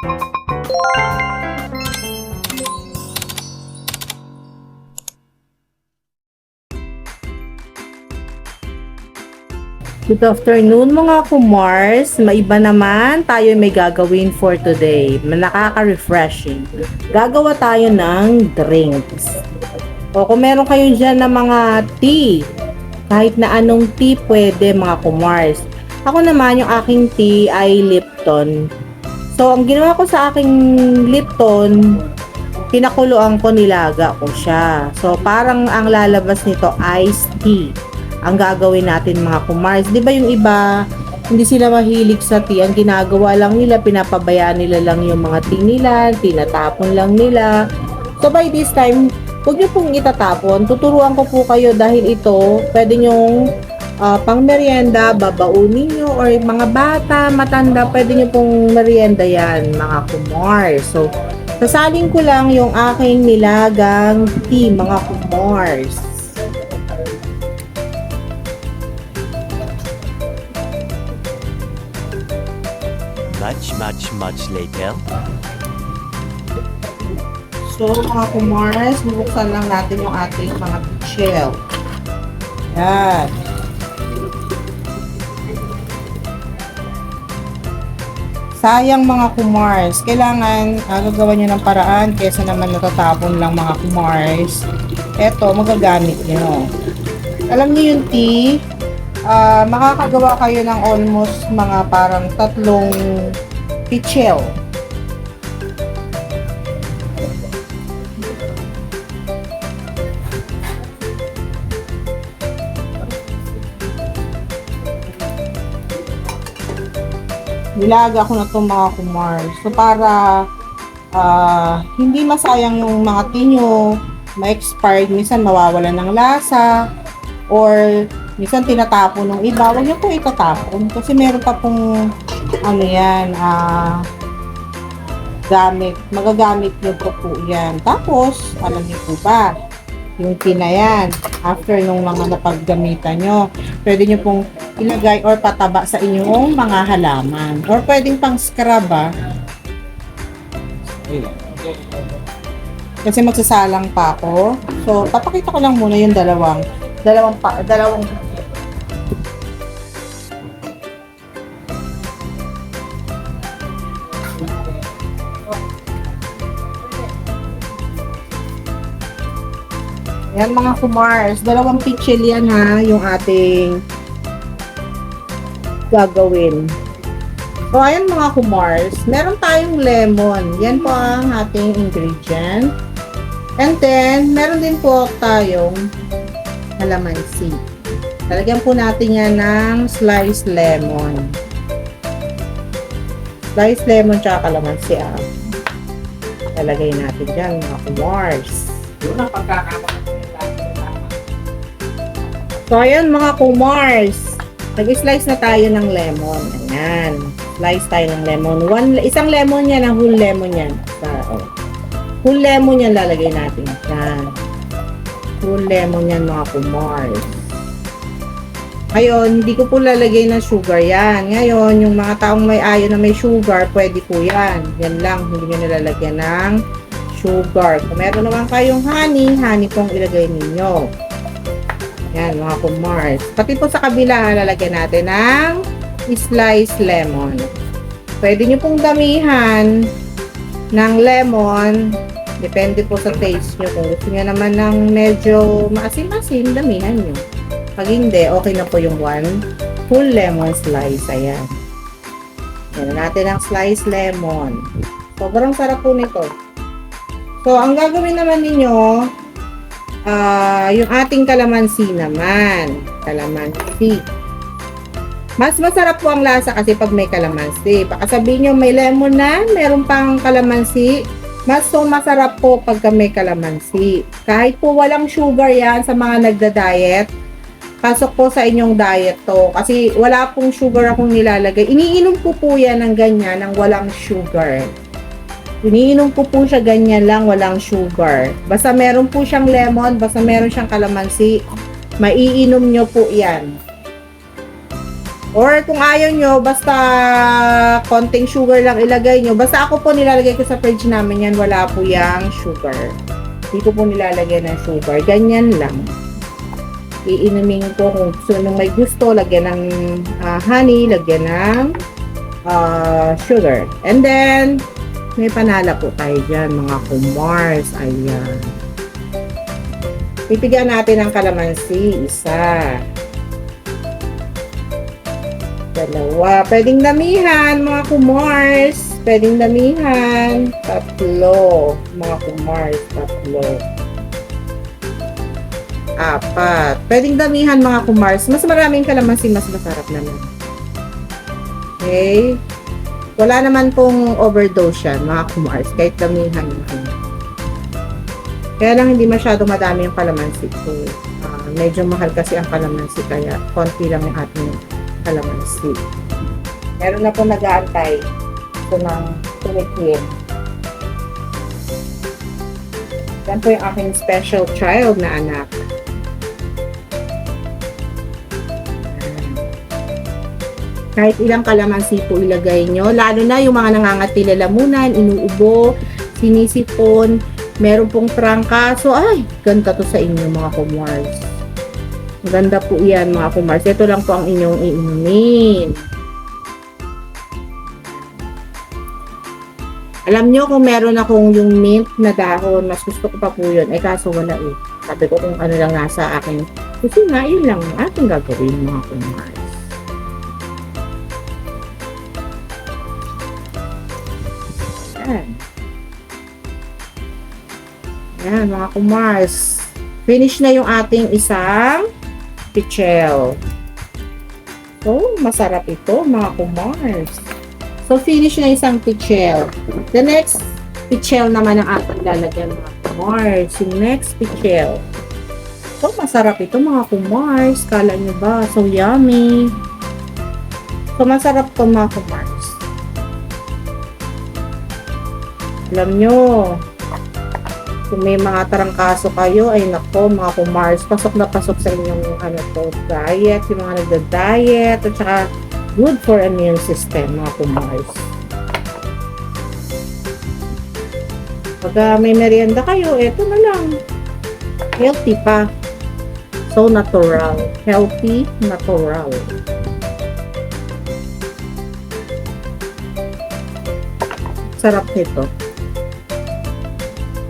Good afternoon mga kumars. Maiba naman tayo may gagawin for today. Nakaka-refreshing. Gagawa tayo ng drinks. O kung meron kayo dyan na mga tea, kahit na anong tea pwede mga kumars. Ako naman yung aking tea ay Lipton. So ang ginawa ko sa aking Lipton, pinakuluan ko, nilaga ko siya. So parang ang lalabas nito iced tea ang gagawin natin mga kumars. Di ba yung iba, hindi sila mahilig sa tea. Ang ginagawa lang nila, pinapabayaan nila lang yung mga tea nila, tinatapon lang nila. So by this time, huwag nyo pong itatapon. Tuturuan ko po kayo dahil ito, pwede nyong pang merienda, babaunin nyo, or mga bata, matanda, pwede nyo pong merienda yan mga kumars. So, sasalin ko lang yung aking nilagang tea mga kumars. Much later. So, mga kumars, bubuksan lang natin yung ating mga shell. Yan. Sayang mga kumars. Kailangan gagawa nyo ng paraan kesa naman natatapon lang mga kumars. Eto, magagamit nyo. Alam nyo yung tea, makakagawa kayo ng almost mga parang 3 pichel. Nilaga ko na itong mga kumars. So para hindi masayang yung mga tea nyo, ma-expired, minsan mawawalan ng lasa, or minsan tinatapon ng iba. Huwag nyo po itatapon kasi meron pa pong magagamit nyo po yan. Tapos, alam nyo po ba, yung tea na yan, after nung mga napaggamitan nyo, pwede nyo pong ilagay or pataba sa inyong mga halaman. Or pwedeng pang scrub kasi magsasalang pa ako. So, papakita ko lang muna yung dalawang yan mga kumars, 2 pichel yan ha, yung ating gagawin. So ayan mga kumars, meron tayong lemon, yan po ang ating ingredient. And then, meron din po tayong calamansi. Talagyan po natin yan ng sliced lemon. Sliced lemon tsaka calamansi talagay natin dyan mga kumars. So, ayan mga kumars. Nag-slice na tayo ng lemon. Ayan. Slice tayo ng lemon. Isang lemon yan, ang whole lemon yan. Whole lemon yan lalagay natin. Ayan. Whole lemon yan mga kumars. Ngayon, hindi ko po lalagay ng sugar yan. Ngayon, yung mga taong may ayaw na may sugar, pwede po yan. Yan lang, hindi nyo nilalagyan ng sugar. Kung meron naman kayong honey pong ilagay ninyo. Yan mga kumars. Pati po sa kabila, lalagyan natin ng sliced lemon. Pwede nyo pong damihan ng lemon. Depende po sa taste nyo. Kung gusto nyo naman ng medyo maasim-asim, damihan nyo. Pag hindi, okay na po yung 1 full lemon slice. Ayan. Yan natin ang sliced lemon. Sobrang sarap po nito. So, ang gagawin naman ninyo, yung ating calamansi naman. Calamansi. Mas masarap po ang lasa kasi pag may calamansi. Baka sabihin nyo may lemon na, meron pang calamansi. Mas masarap po pagka may calamansi. Kahit po walang sugar yan sa mga nagda-diet, pasok po sa inyong diet to. Kasi wala pong sugar akong nilalagay. Iniinom ko po yan ng ganyan, ng walang sugar. Iniinom ko po siya ganyan lang, walang sugar. Basta meron po siyang lemon, basta meron siyang calamansi, maiinom nyo po yan. Or kung ayaw nyo, basta konting sugar lang ilagay nyo. Basta ako po nilalagay ko sa fridge namin yan, wala po yung sugar. Hindi ko po nilalagay ng sugar. Ganyan lang. Iinumin ko kung gusto nung may gusto, lagyan ng honey, lagyan ng sugar. And then, may panala po tayo dyan, mga kumars. Ayan. Pipigyan natin ng kalamansi. Isa. Dalawa. Pwedeng damihan, mga kumars. Pwedeng damihan. Tatlo. Mga kumars. Tatlo. Apat. Pwedeng damihan, mga kumars. Mas maraming kalamansi, mas masarap naman. Okay. Wala naman pong overdose yan, mga kumars. Kahit damihan naman. Kaya lang hindi masyado madami yung kalamansi ko. Medyo mahal kasi ang kalamansi, kaya konti lang yung ating kalamansi. Meron na po nag-aantay ito ng tumikim. Yan po yung aking special child na anak. Kahit ilang kalamansi po ilagay nyo, lalo na yung mga nangangatili lamunan, inuubo, sinisipon, meron pong trangkaso. Ay, ganda to sa inyo, mga kumars. Ganda po yan, mga kumars. Ito lang po ang inyong iinumin. Alam nyo kung meron akong yung mint na dahon, mas gusto ko pa po yun. Eh kaso wala eh. Sabi ko kung ano lang nasa akin. Kasi nga, yun lang ating gagawin, mga kumars. Yan. Yan, mga kumars. Finish na yung ating isang pichel. So, masarap ito, mga kumars. So, finish na isang pichel. The next pichel naman ang ating lalagyan, mga kumars. Yung next pichel. So, masarap ito, mga kumars. Kala nyo ba? So, yummy. So, masarap ito, mga kumars. Alam nyo, kung may mga tarangkaso kayo, ay nako, mga kumars, pasok na pasok sa inyong diet, yung mga nagda-diet, at saka good for immune system, mga kumars. Pag may merienda kayo, eto na lang. Healthy pa. So natural. Healthy, natural. Sarap nito.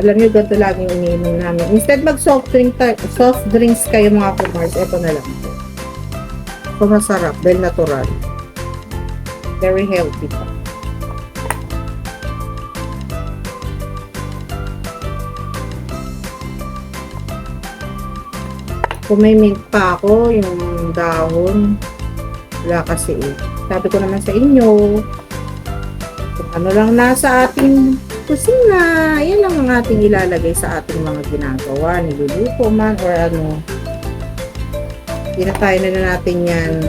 Alam nyo, ganito laging iniinom namin. Instead mag soft drinks kayo, mga kumars, ito na lang. So, masarap. Dahil natural. Very healthy pa. Kung may mint pa ako, yung dahon, wala kasi eh. Sabi ko naman sa inyo, kung ano lang nasa ating kusina, yan lang ang ating ilalagay sa ating mga ginagawa, niluluto man or ano. Ginatayin na natin yan,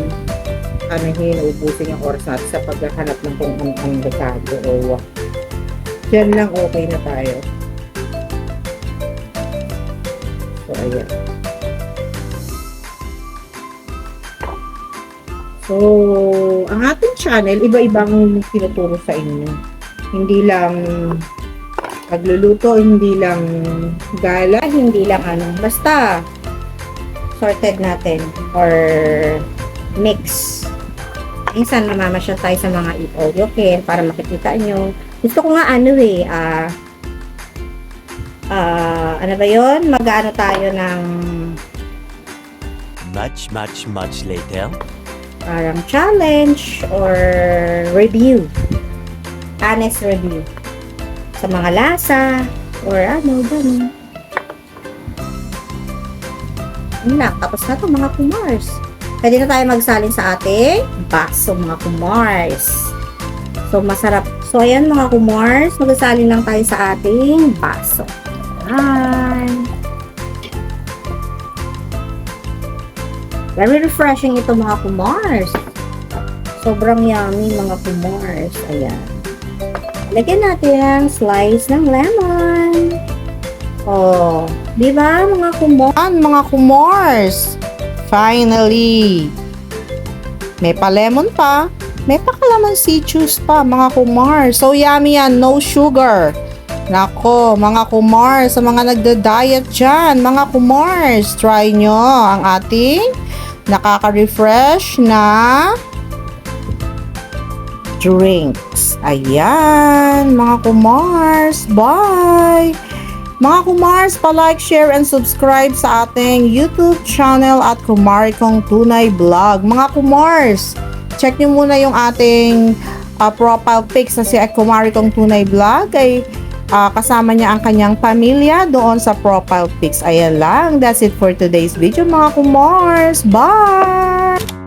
ubusin yung oras natin sa paghahanap ng kung ang dekado o dyan lang okay na tayo. So, ayan. So, ang ating channel, iba-ibang tinuturo sa inyo. Hindi lang pagluluto, hindi lang gala, hindi lang ano. Basta, sorted natin or mix. Minsan mamamasya tayo sa mga eat-all-you-can para makikita nyo. Gusto ko nga ano eh, ano ba yun? Mag-ano tayo ng much later. Parang challenge or review. Honest review. Sa mga lasa or ano, gano'n. Tapos na ito, mga kumars. Pwede na tayo magsalin sa ating baso, mga kumars. So, masarap. So, ayan, mga kumars. Magsalin lang tayo sa ating baso. Ayan. Very refreshing ito, mga kumars. Sobrang yummy, mga kumars. Ayan. Lagyan natin ang slice ng lemon. Oh, di ba, mga kumars? Mga kumars. Finally. May pa-lemon pa. May pa-calamansi juice pa, mga kumars. So, yummy yan. No sugar. Nako, mga kumars, sa mga nagda-diet dyan, mga kumars, try nyo ang ating nakaka-refresh na drinks. Ayan, mga kumars. Bye! Mga kumars, pa-like, share, and subscribe sa ating YouTube channel at Kumari Kong Tunay Vlog. Mga kumars, check nyo muna yung ating profile pics na si Kumari Kong Tunay Vlog. Ay kasama niya ang kanyang pamilya doon sa profile pics. Ayan lang. That's it for today's video, mga kumars. Bye!